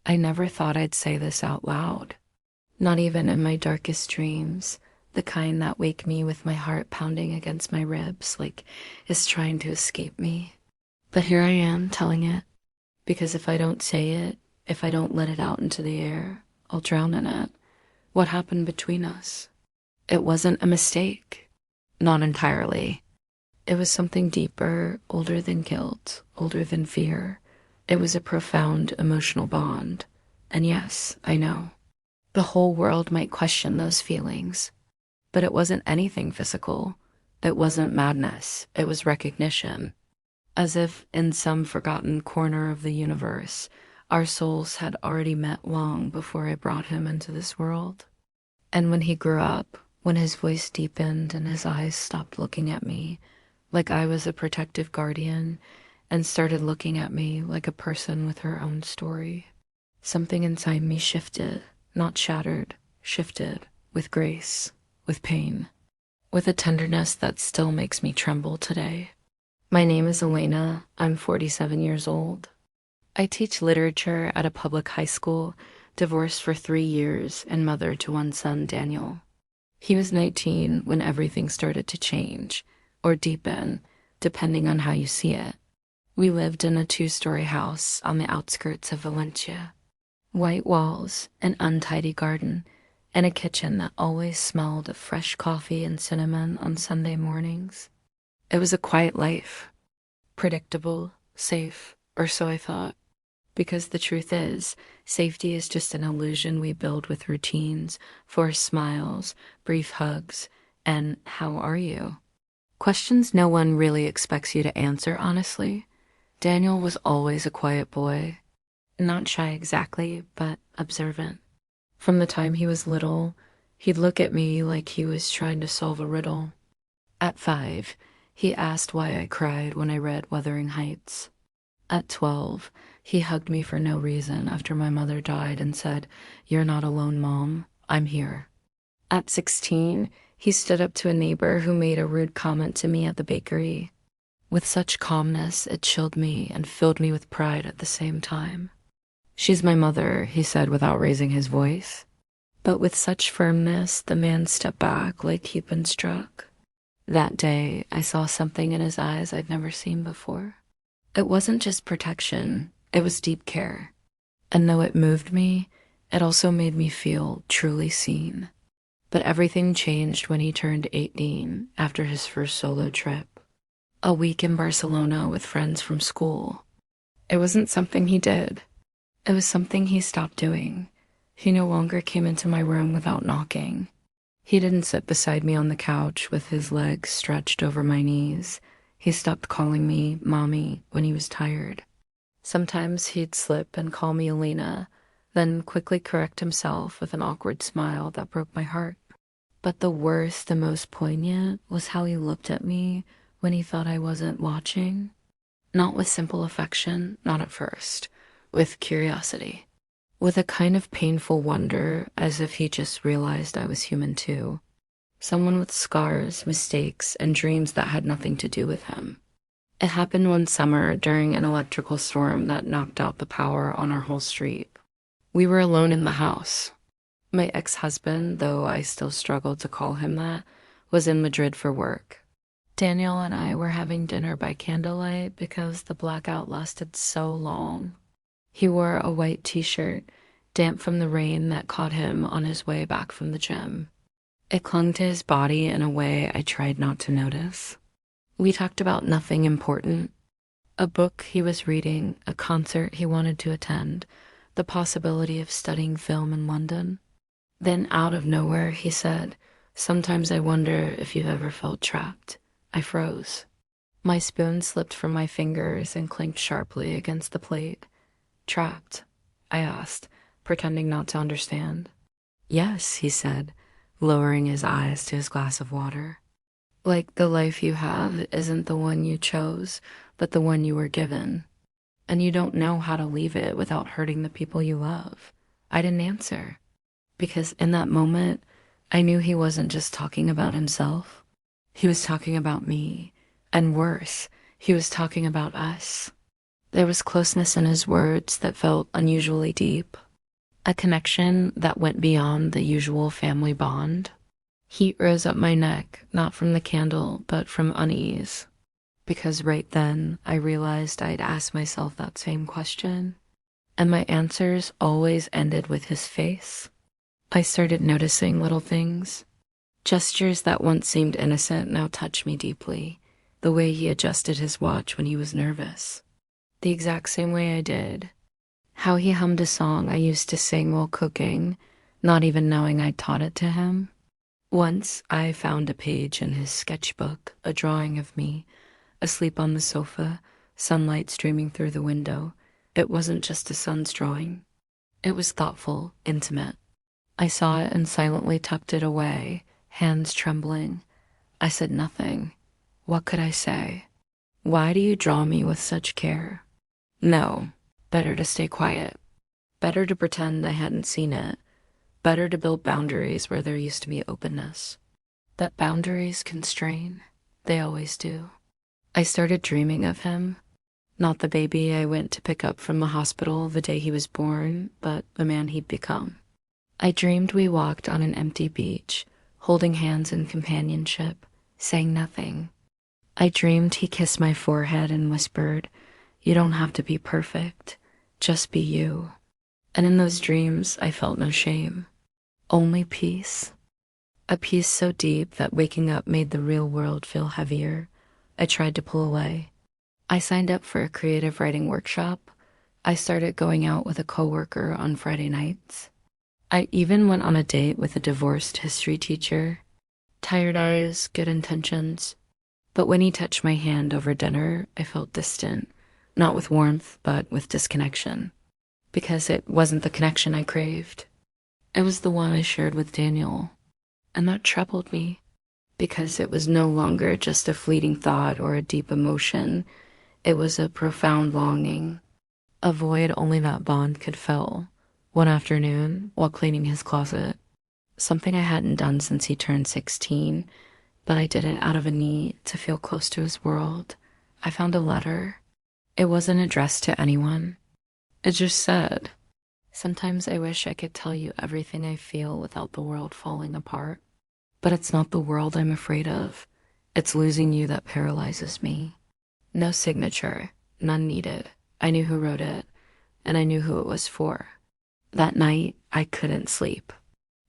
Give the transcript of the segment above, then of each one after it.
I never thought I'd say this out loud, not even in my darkest dreams, the kind that wake me with my heart pounding against my ribs like it's trying to escape me. But here I am telling it, because if I don't say it, if I don't let it out into the air, I'll drown in it. What happened between us? It wasn't a mistake. Not entirely. It was something deeper, older than guilt, older than fear. It was a profound emotional bond. And yes, I know. The whole world might question those feelings, but it wasn't anything physical. It wasn't madness. It was recognition. As if in some forgotten corner of the universe, our souls had already met long before I brought him into this world. And when he grew up, when his voice deepened and his eyes stopped looking at me like I was a protective guardian and started looking at me like a person with her own story, something inside me shifted, not shattered, shifted with grace, with pain, with a tenderness that still makes me tremble today. My name is Elena. I'm 47 years old. I teach literature at a public high school, divorced for 3 years and mother to one son, Daniel. He was 19 when everything started to change, or deepen, depending on how you see it. We lived in a 2-story house on the outskirts of Valencia. White walls, an untidy garden, and a kitchen that always smelled of fresh coffee and cinnamon on Sunday mornings. It was a quiet life, predictable, safe, or so I thought. Because the truth is, safety is just an illusion we build with routines, forced smiles, brief hugs, and how are you? Questions no one really expects you to answer, honestly. Daniel was always a quiet boy. Not shy exactly, but observant. From the time he was little, he'd look at me like he was trying to solve a riddle. At 5, he asked why I cried when I read Wuthering Heights. At 12, he hugged me for no reason after my mother died and said, "You're not alone, Mom. I'm here." At 16, he stood up to a neighbor who made a rude comment to me at the bakery. With such calmness, it chilled me and filled me with pride at the same time. "She's my mother," he said without raising his voice. But with such firmness, the man stepped back like he'd been struck. That day, I saw something in his eyes I'd never seen before. It wasn't just protection, it was deep care. And though it moved me, it also made me feel truly seen. But everything changed when he turned 18 after his first solo trip. A week in Barcelona with friends from school. It wasn't something he did. It was something he stopped doing. He no longer came into my room without knocking. He didn't sit beside me on the couch with his legs stretched over my knees. He stopped calling me Mommy when he was tired. Sometimes he'd slip and call me Elena, then quickly correct himself with an awkward smile that broke my heart. But the worst, the most poignant, was how he looked at me when he thought I wasn't watching. Not with simple affection, not at first. With curiosity. With a kind of painful wonder, as if he just realized I was human too. Someone with scars, mistakes, and dreams that had nothing to do with him. It happened one summer during an electrical storm that knocked out the power on our whole street. We were alone in the house. My ex-husband, though I still struggled to call him that, was in Madrid for work. Daniel and I were having dinner by candlelight because the blackout lasted so long. He wore a white t-shirt, damp from the rain that caught him on his way back from the gym. It clung to his body in a way I tried not to notice. We talked about nothing important. A book he was reading, a concert he wanted to attend, the possibility of studying film in London. Then out of nowhere, he said, "Sometimes I wonder if you've ever felt trapped." I froze. My spoon slipped from my fingers and clinked sharply against the plate. "Trapped?" I asked, pretending not to understand. "Yes," he said, lowering his eyes to his glass of water. "Like the life you have isn't the one you chose, but the one you were given. And you don't know how to leave it without hurting the people you love." I didn't answer, because in that moment, I knew he wasn't just talking about himself. He was talking about me, and worse, he was talking about us. There was closeness in his words that felt unusually deep, a connection that went beyond the usual family bond. Heat rose up my neck, not from the candle, but from unease, because right then I realized I'd asked myself that same question, and my answers always ended with his face. I started noticing little things. Gestures that once seemed innocent now touched me deeply. The way he adjusted his watch when he was nervous. The exact same way I did. How he hummed a song I used to sing while cooking, not even knowing I'd taught it to him. Once I found a page in his sketchbook, a drawing of me, asleep on the sofa, sunlight streaming through the window. It wasn't just a son's drawing. It was thoughtful, intimate. I saw it and silently tucked it away, hands trembling. I said nothing. What could I say? Why do you draw me with such care? No, better to stay quiet. Better to pretend I hadn't seen it. Better to build boundaries where there used to be openness. That boundaries constrain. They always do. I started dreaming of him. Not the baby I went to pick up from the hospital the day he was born, but the man he'd become. I dreamed we walked on an empty beach, holding hands in companionship, saying nothing. I dreamed he kissed my forehead and whispered, "You don't have to be perfect, just be you." And in those dreams, I felt no shame, only peace. A peace so deep that waking up made the real world feel heavier. I tried to pull away. I signed up for a creative writing workshop. I started going out with a coworker on Friday nights. I even went on a date with a divorced history teacher. Tired eyes, good intentions. But when he touched my hand over dinner, I felt distant, not with warmth, but with disconnection. Because it wasn't the connection I craved. It was the one I shared with Daniel. And that troubled me, because it was no longer just a fleeting thought or a deep emotion. It was a profound longing, a void only that bond could fill. One afternoon, while cleaning his closet, something I hadn't done since he turned 16, but I did it out of a need to feel close to his world, I found a letter. It wasn't addressed to anyone. It just said, "Sometimes I wish I could tell you everything I feel without the world falling apart. But it's not the world I'm afraid of. It's losing you that paralyzes me." No signature, none needed. I knew who wrote it, and I knew who it was for. That night, I couldn't sleep.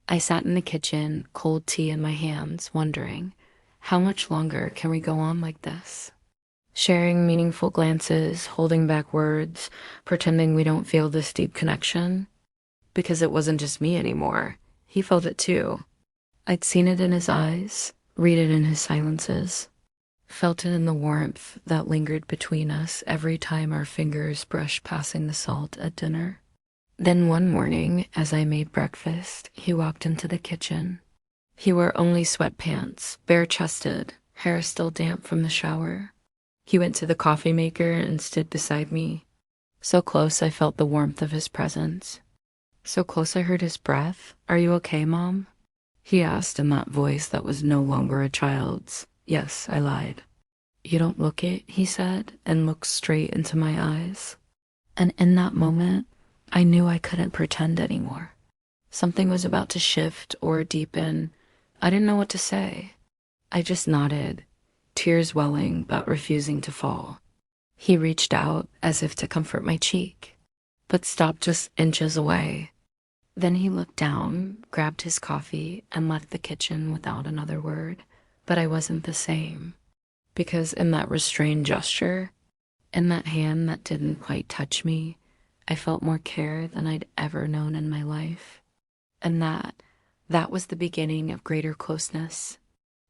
I sat in the kitchen, cold tea in my hands, wondering, how much longer can we go on like this? Sharing meaningful glances, holding back words, pretending we don't feel this deep connection. Because it wasn't just me anymore. He felt it too. I'd seen it in his eyes, read it in his silences. Felt it in the warmth that lingered between us every time our fingers brushed passing the salt at dinner. Then one morning, as I made breakfast, he walked into the kitchen. He wore only sweatpants, bare-chested, hair still damp from the shower. He went to the coffee maker and stood beside me. So close I felt the warmth of his presence. So close I heard his breath. "Are you okay, Mom?" He asked in that voice that was no longer a child's. Yes, I lied. "You don't look it," he said, and looked straight into my eyes. And in that moment, I knew I couldn't pretend anymore. Something was about to shift or deepen. I didn't know what to say. I just nodded, tears welling but refusing to fall. He reached out as if to comfort my cheek, but stopped just inches away. Then he looked down, grabbed his coffee, and left the kitchen without another word. But I wasn't the same, because in that restrained gesture, in that hand that didn't quite touch me, I felt more care than I'd ever known in my life. And that was the beginning of greater closeness.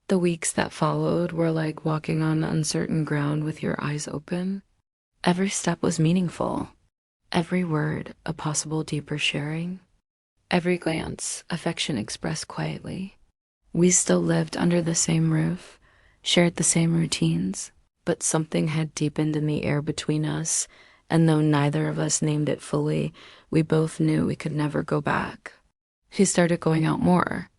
The weeks that followed were like walking on uncertain ground with your eyes open. Every step was meaningful. Every word, a possible deeper sharing. Every glance, affection expressed quietly. We still lived under the same roof, shared the same routines, but something had deepened in the air between us, and though neither of us named it fully, we both knew we could never go back. He started going out more,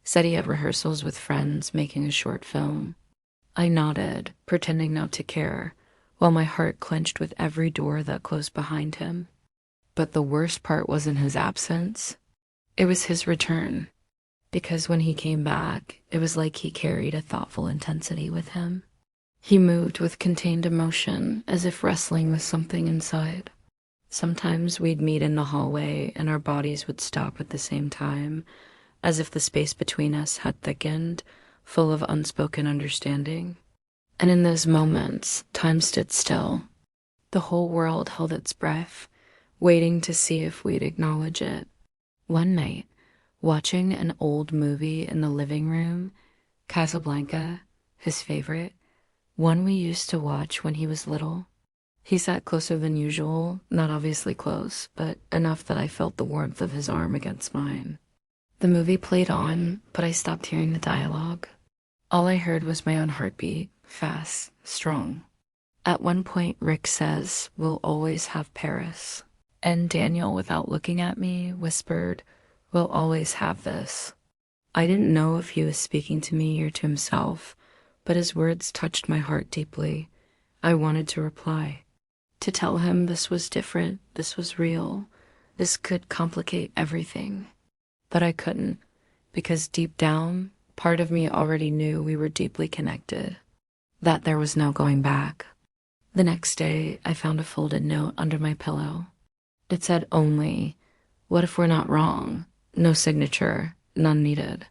said he had rehearsals with friends, making a short film. I nodded, pretending not to care, while my heart clenched with every door that closed behind him. But the worst part wasn't his absence, it was his return. Because when he came back, it was like he carried a thoughtful intensity with him. He moved with contained emotion, as if wrestling with something inside. Sometimes we'd meet in the hallway and our bodies would stop at the same time, as if the space between us had thickened, full of unspoken understanding. And in those moments, time stood still. The whole world held its breath, waiting to see if we'd acknowledge it. One night, watching an old movie in the living room, Casablanca, his favorite, one we used to watch when he was little, he sat closer than usual, not obviously close, but enough that I felt the warmth of his arm against mine. The movie played on, but I stopped hearing the dialogue. All I heard was my own heartbeat, fast, strong. At one point, Rick says, "We'll always have Paris." And Daniel, without looking at me, whispered, "We'll always have this." I didn't know if he was speaking to me or to himself, but his words touched my heart deeply. I wanted to reply, to tell him this was different, this was real, this could complicate everything. But I couldn't, because deep down, part of me already knew we were deeply connected, that there was no going back. The next day, I found a folded note under my pillow. It said only, "What if we're not wrong?" No signature, none needed.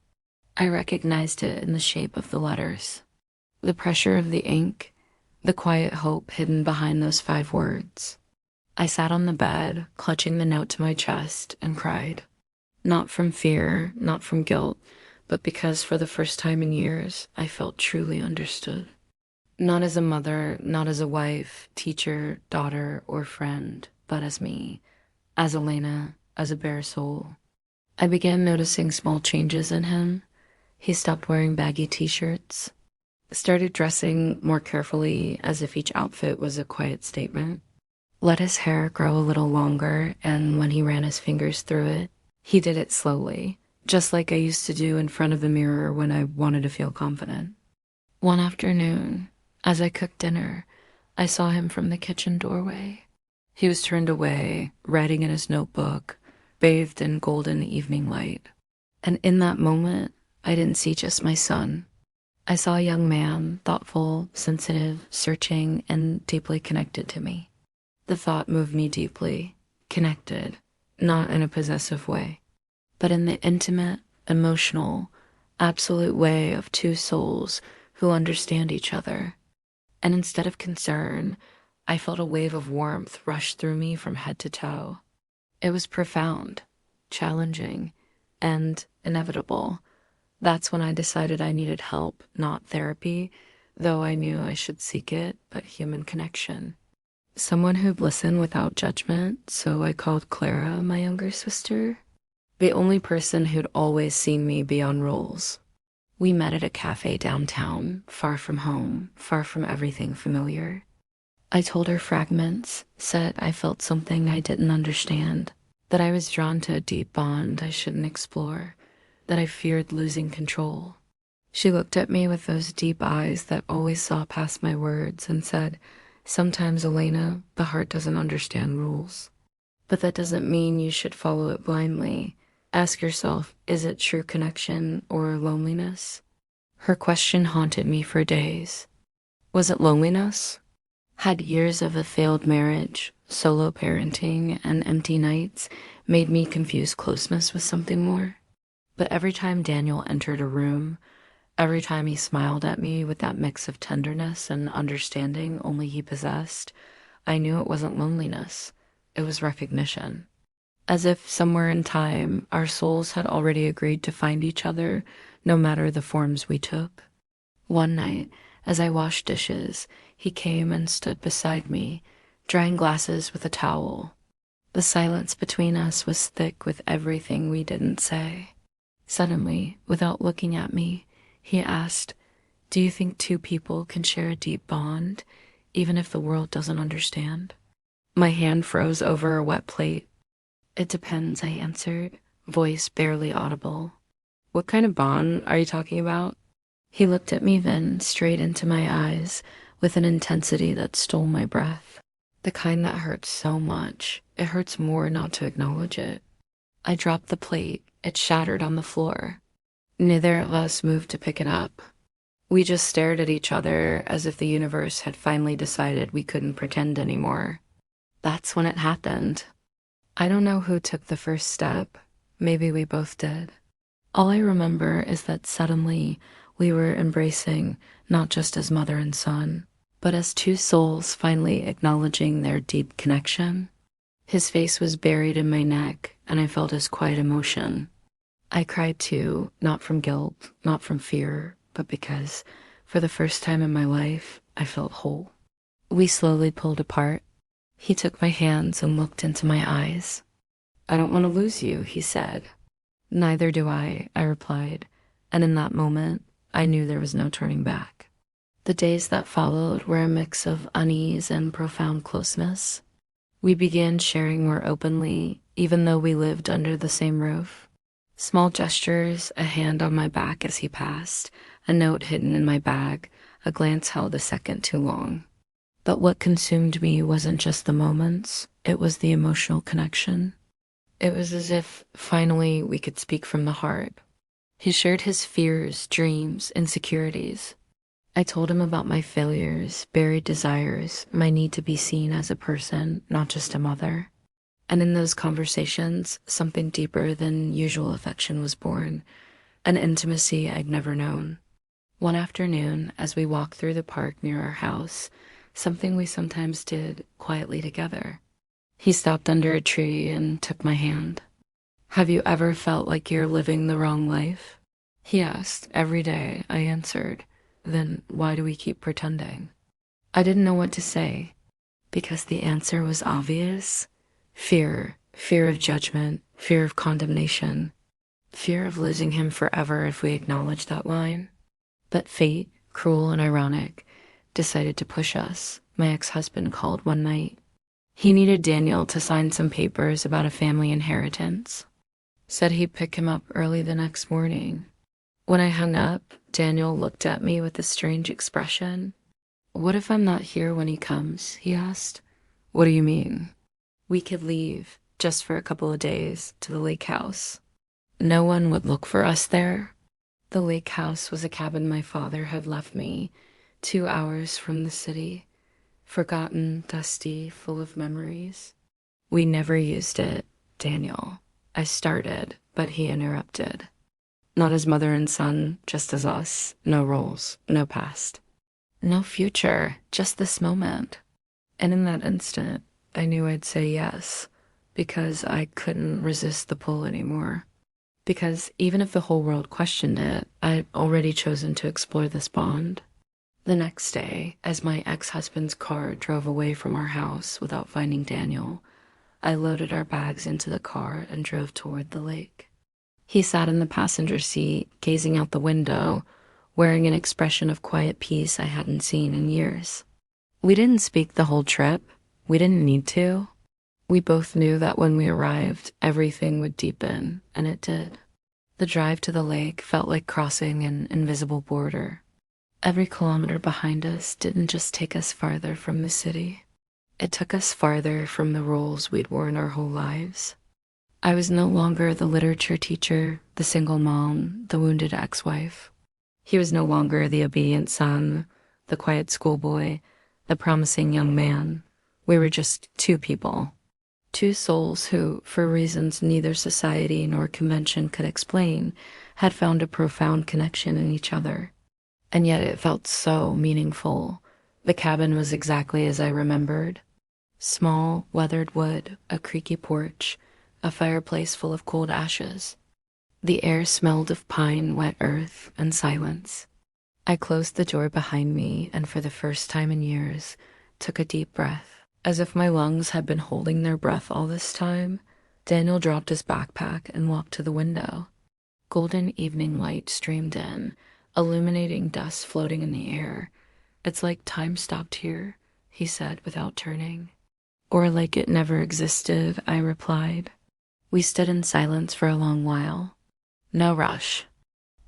I recognized it in the shape of the letters, the pressure of the ink, the quiet hope hidden behind those 5 words. I sat on the bed, clutching the note to my chest, and cried. Not from fear, not from guilt, but because for the first time in years, I felt truly understood. Not as a mother, not as a wife, teacher, daughter, or friend, but as me, as Elena, as a bare soul. I began noticing small changes in him. He stopped wearing baggy t-shirts, started dressing more carefully as if each outfit was a quiet statement, let his hair grow a little longer, and when he ran his fingers through it, he did it slowly, just like I used to do in front of the mirror when I wanted to feel confident. One afternoon, as I cooked dinner, I saw him from the kitchen doorway. He was turned away, writing in his notebook, bathed in golden evening light. And in that moment, I didn't see just my son. I saw a young man, thoughtful, sensitive, searching, and deeply connected to me. The thought moved me deeply, connected, not in a possessive way, but in the intimate, emotional, absolute way of 2 souls who understand each other. And instead of concern, I felt a wave of warmth rush through me from head to toe. It was profound, challenging, and inevitable. That's when I decided I needed help, not therapy, though I knew I should seek it, but human connection. Someone who'd listen without judgment, so I called Clara, my younger sister, the only person who'd always seen me beyond roles. We met at a cafe downtown, far from home, far from everything familiar. I told her fragments, said I felt something I didn't understand, that I was drawn to a deep bond I shouldn't explore, that I feared losing control. She looked at me with those deep eyes that always saw past my words and said, "Sometimes, Elena, the heart doesn't understand rules. But that doesn't mean you should follow it blindly. Ask yourself, is it true connection or loneliness?" Her question haunted me for days. Was it loneliness? Had years of a failed marriage, solo parenting, and empty nights made me confuse closeness with something more? But every time Daniel entered a room, every time he smiled at me with that mix of tenderness and understanding only he possessed, I knew it wasn't loneliness. It was recognition. As if somewhere in time, our souls had already agreed to find each other, no matter the forms we took. One night, as I washed dishes, he came and stood beside me, drying glasses with a towel. The silence between us was thick with everything we didn't say. Suddenly, without looking at me, he asked, "Do you think 2 people can share a deep bond, even if the world doesn't understand?" My hand froze over a wet plate. "It depends," I answered, voice barely audible. "What kind of bond are you talking about?" He looked at me then, straight into my eyes, with an intensity that stole my breath. The kind that hurts so much, it hurts more not to acknowledge it. I dropped the plate. It shattered on the floor. Neither of us moved to pick it up. We just stared at each other as if the universe had finally decided we couldn't pretend anymore. That's when it happened. I don't know who took the first step. Maybe we both did. All I remember is that suddenly we were embracing not just as mother and son, but as two souls finally acknowledging their deep connection. His face was buried in my neck, and I felt his quiet emotion. I cried too, not from guilt, not from fear, but because, for the first time in my life, I felt whole. We slowly pulled apart. He took my hands and looked into my eyes. "I don't want to lose you," he said. "Neither do I replied, and in that moment, I knew there was no turning back. The days that followed were a mix of unease and profound closeness. We began sharing more openly, even though we lived under the same roof. Small gestures, a hand on my back as he passed, a note hidden in my bag, a glance held a second too long. But what consumed me wasn't just the moments, it was the emotional connection. It was as if, finally, we could speak from the heart. He shared his fears, dreams, insecurities. I told him about my failures, buried desires, my need to be seen as a person, not just a mother. And in those conversations, something deeper than usual affection was born, an intimacy I'd never known. One afternoon, as we walked through the park near our house, something we sometimes did quietly together. He stopped under a tree and took my hand. "Have you ever felt like you're living the wrong life?" He asked. "Every day," I answered. "Then why do we keep pretending?" I didn't know what to say, because the answer was obvious. Fear of judgment, fear of condemnation, fear of losing him forever if we acknowledged that line. But fate, cruel and ironic, decided to push us. My ex-husband called one night. He needed Daniel to sign some papers about a family inheritance. Said he'd pick him up early the next morning. When I hung up, Daniel looked at me with a strange expression. "What if I'm not here when he comes?" he asked. "What do you mean?" "We could leave, just for a couple of days, to the lake house. No one would look for us there." The lake house was a cabin my father had left me, 2 hours from the city. Forgotten, dusty, full of memories. "We never used it, Daniel." I started, but he interrupted. "Not as mother and son, just as us. No roles, no past. No future, just this moment." And in that instant, I knew I'd say yes, because I couldn't resist the pull anymore. Because even if the whole world questioned it, I'd already chosen to explore this bond. The next day, as my ex-husband's car drove away from our house without finding Daniel, I loaded our bags into the car and drove toward the lake. He sat in the passenger seat, gazing out the window, wearing an expression of quiet peace I hadn't seen in years. We didn't speak the whole trip. We didn't need to. We both knew that when we arrived, everything would deepen, and it did. The drive to the lake felt like crossing an invisible border. Every kilometer behind us didn't just take us farther from the city. It took us farther from the roles we'd worn our whole lives. I was no longer the literature teacher, the single mom, the wounded ex-wife. He was no longer the obedient son, the quiet schoolboy, the promising young man. We were just two people. Two souls who, for reasons neither society nor convention could explain, had found a profound connection in each other. And yet it felt so meaningful. The cabin was exactly as I remembered. Small, weathered wood, a creaky porch, a fireplace full of cold ashes. The air smelled of pine, wet earth, and silence. I closed the door behind me and for the first time in years, took a deep breath. As if my lungs had been holding their breath all this time, Daniel dropped his backpack and walked to the window. Golden evening light streamed in, illuminating dust floating in the air. "It's like time stopped here," he said without turning. "Or like it never existed," I replied. We stood in silence for a long while. No rush.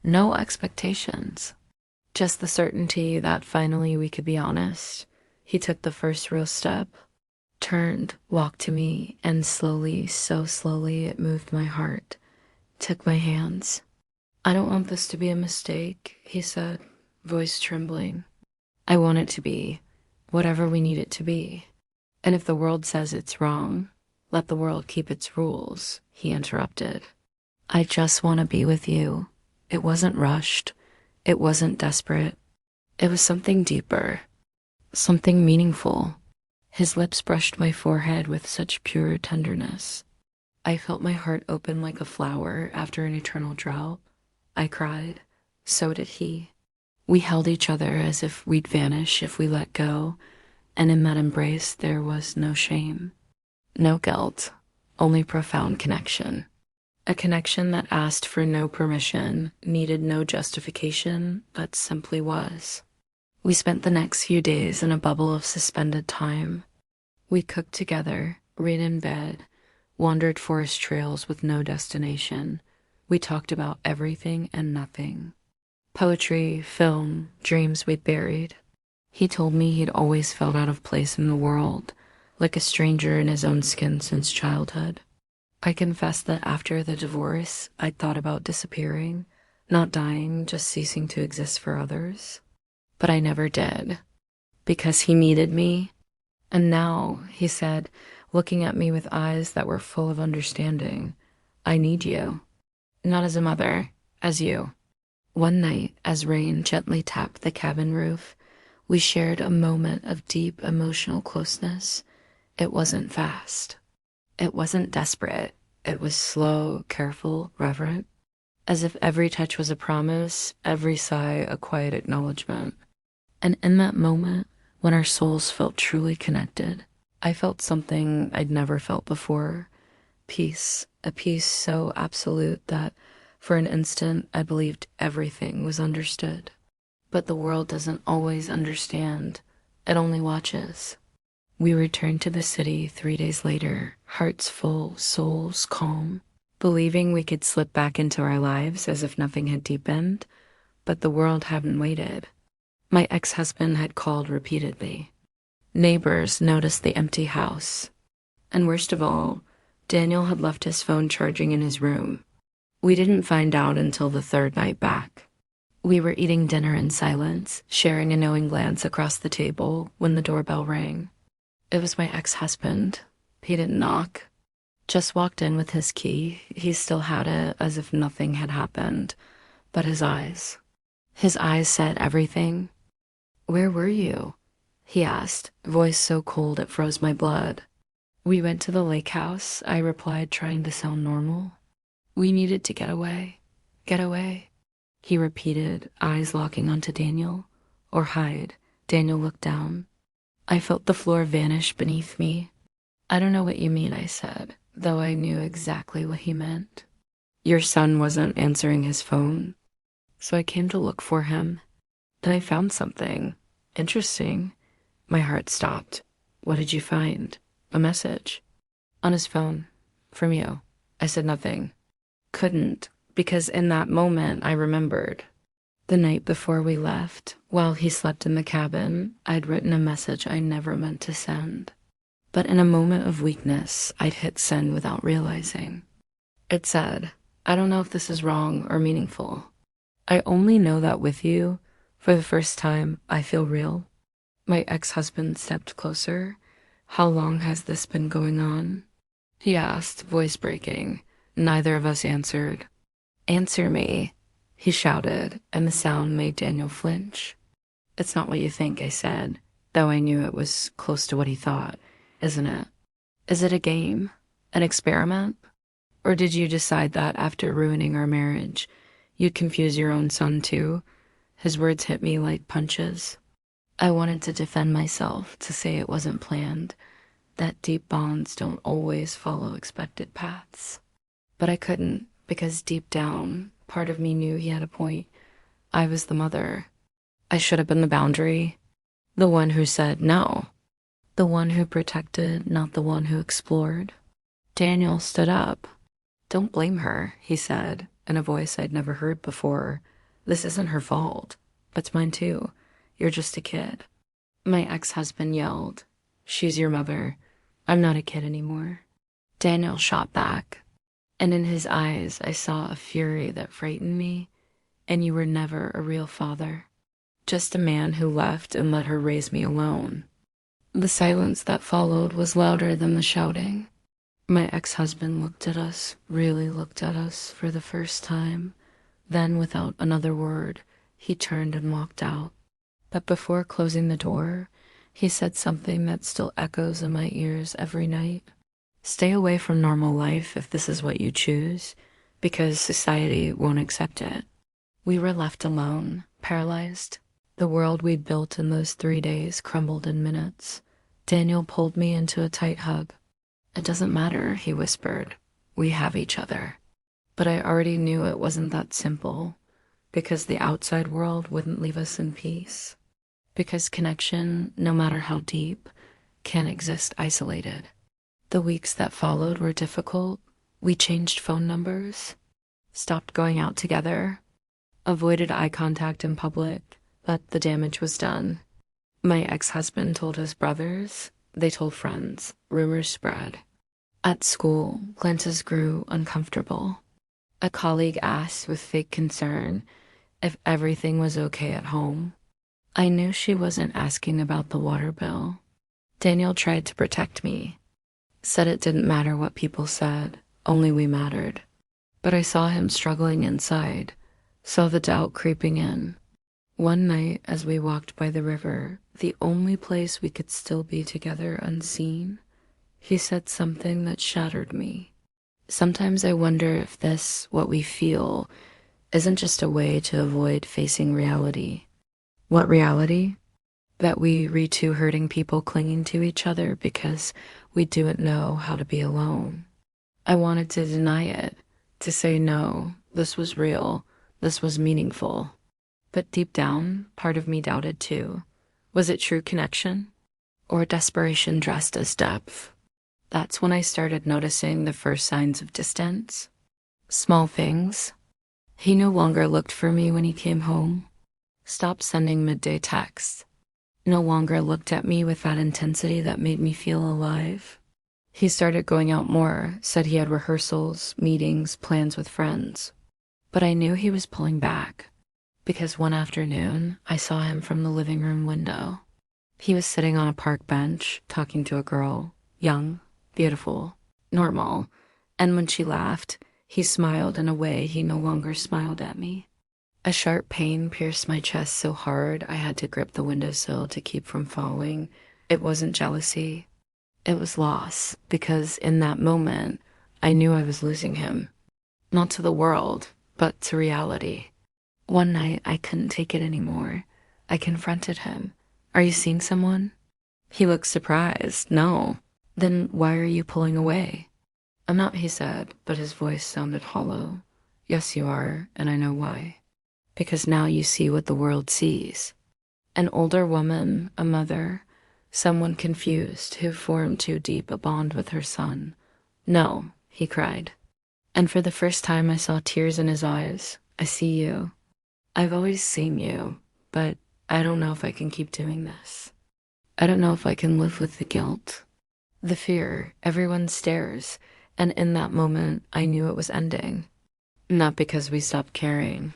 No expectations. Just the certainty that finally we could be honest. He took the first real step, turned, walked to me, and slowly, so slowly, it moved my heart, took my hands. I don't want this to be a mistake, he said, voice trembling. I want it to be whatever we need it to be. And if the world says it's wrong, let the world keep its rules, he interrupted. I just want to be with you. It wasn't rushed. It wasn't desperate. It was something deeper, something meaningful. His lips brushed my forehead with such pure tenderness. I felt my heart open like a flower after an eternal drought. I cried. So did he. We held each other as if we'd vanish if we let go, and in that embrace there was no shame, no guilt, only profound connection. A connection that asked for no permission, needed no justification, but simply was. We spent the next few days in a bubble of suspended time. We cooked together, read in bed, wandered forest trails with no destination. We talked about everything and nothing. Poetry, film, dreams we'd buried. He told me he'd always felt out of place in the world, like a stranger in his own skin since childhood. I confessed that after the divorce, I'd thought about disappearing, not dying, just ceasing to exist for others. But I never did, because he needed me. And now, he said, looking at me with eyes that were full of understanding, I need you. Not as a mother, as you. One night, as rain gently tapped the cabin roof, we shared a moment of deep emotional closeness. It wasn't fast. It wasn't desperate. It was slow, careful, reverent, as if every touch was a promise, every sigh a quiet acknowledgement. And in that moment, when our souls felt truly connected, I felt something I'd never felt before. Peace, a peace so absolute that for an instant I believed everything was understood. But the world doesn't always understand. It only watches. We returned to the city 3 days later, hearts full, souls calm, believing we could slip back into our lives as if nothing had deepened. But the world hadn't waited. My ex-husband had called repeatedly. Neighbors noticed the empty house. And worst of all, Daniel had left his phone charging in his room. We didn't find out until the third night back. We were eating dinner in silence, sharing a knowing glance across the table when the doorbell rang. It was my ex-husband. He didn't knock. Just walked in with his key. He still had it as if nothing had happened. But his eyes said everything. Where were you? He asked, voice so cold it froze my blood. We went to the lake house, I replied, trying to sound normal. We needed to get away. Get away. He repeated, eyes locking onto Daniel. Or hide. Daniel looked down. I felt the floor vanish beneath me. I don't know what you mean, I said, though I knew exactly what he meant. Your son wasn't answering his phone. So I came to look for him. Then I found something interesting. My heart stopped. What did you find? A message. On his phone. From you. I said nothing. Couldn't, because in that moment I remembered. The night before we left, while he slept in the cabin, I'd written a message I never meant to send. But in a moment of weakness, I'd hit send without realizing. It said, I don't know if this is wrong or meaningful. I only know that with you, for the first time, I feel real. My ex-husband stepped closer. How long has this been going on? He asked, voice breaking. Neither of us answered. Answer me, he shouted, and the sound made Daniel flinch. It's not what you think, I said, though I knew it was close to what he thought, isn't it? Is it a game? An experiment? Or did you decide that after ruining our marriage, you'd confuse your own son too? His words hit me like punches. I wanted to defend myself, to say it wasn't planned, that deep bonds don't always follow expected paths. But I couldn't, because deep down, part of me knew he had a point. I was the mother. I should have been the boundary. The one who said no. The one who protected, not the one who explored. Daniel stood up. Don't blame her, he said, in a voice I'd never heard before. This isn't her fault. But mine too. You're just a kid. My ex-husband yelled, "She's your mother. I'm not a kid anymore." Daniel shot back, and in his eyes I saw a fury that frightened me. "And you were never a real father. Just a man who left and let her raise me alone." The silence that followed was louder than the shouting. My ex-husband looked at us, really looked at us for the first time. Then, without another word, he turned and walked out. But before closing the door, he said something that still echoes in my ears every night. "Stay away from normal life if this is what you choose, because society won't accept it." We were left alone, paralyzed. The world we'd built in those 3 days crumbled in minutes. Daniel pulled me into a tight hug. "It doesn't matter," he whispered. "We have each other." But I already knew it wasn't that simple, because the outside world wouldn't leave us in peace. Because connection, no matter how deep, can't exist isolated. The weeks that followed were difficult. We changed phone numbers, stopped going out together, avoided eye contact in public, but the damage was done. My ex-husband told his brothers, they told friends, rumors spread. At school, glances grew uncomfortable. A colleague asked with fake concern if everything was okay at home. I knew she wasn't asking about the water bill. Daniel tried to protect me, said it didn't matter what people said, only we mattered. But I saw him struggling inside, saw the doubt creeping in. One night, as we walked by the river, the only place we could still be together unseen, he said something that shattered me. Sometimes I wonder if this, what we feel, isn't just a way to avoid facing reality. What reality? That we two hurting people clinging to each other because we didn't know how to be alone. I wanted to deny it, to say no, this was real, this was meaningful. But deep down, part of me doubted too. Was it true connection? Or desperation dressed as depth? That's when I started noticing the first signs of distance. Small things. He no longer looked for me when he came home. Stopped sending midday texts. No longer looked at me with that intensity that made me feel alive. He started going out more, said he had rehearsals, meetings, plans with friends. But I knew he was pulling back, because one afternoon I saw him from the living room window. He was sitting on a park bench, talking to a girl, young, beautiful, normal, and when she laughed, he smiled in a way he no longer smiled at me. A sharp pain pierced my chest so hard I had to grip the windowsill to keep from falling. It wasn't jealousy. It was loss, because in that moment, I knew I was losing him. Not to the world, but to reality. One night, I couldn't take it anymore. I confronted him. "Are you seeing someone?" He looked surprised. "No." "Then why are you pulling away?" "I'm not," he said, but his voice sounded hollow. "Yes, you are, and I know why. Because now you see what the world sees. An older woman, a mother, someone confused who formed too deep a bond with her son." "No," he cried. And for the first time I saw tears in his eyes. "I see you. I've always seen you, but I don't know if I can keep doing this. I don't know if I can live with the guilt, the fear, everyone stares." And in that moment, I knew it was ending. Not because we stopped caring,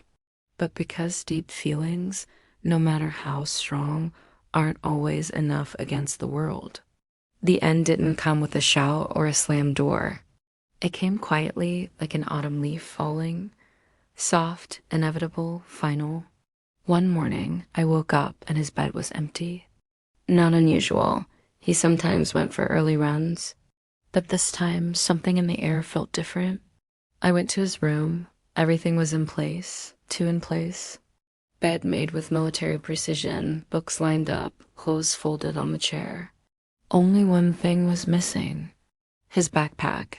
but because deep feelings, no matter how strong, aren't always enough against the world. The end didn't come with a shout or a slammed door. It came quietly, like an autumn leaf falling, soft, inevitable, final. One morning, I woke up and his bed was empty. Not unusual. He sometimes went for early runs. But this time, something in the air felt different. I went to his room. Everything was in place, two in place. Bed made with military precision, books lined up, clothes folded on the chair. Only one thing was missing. His backpack,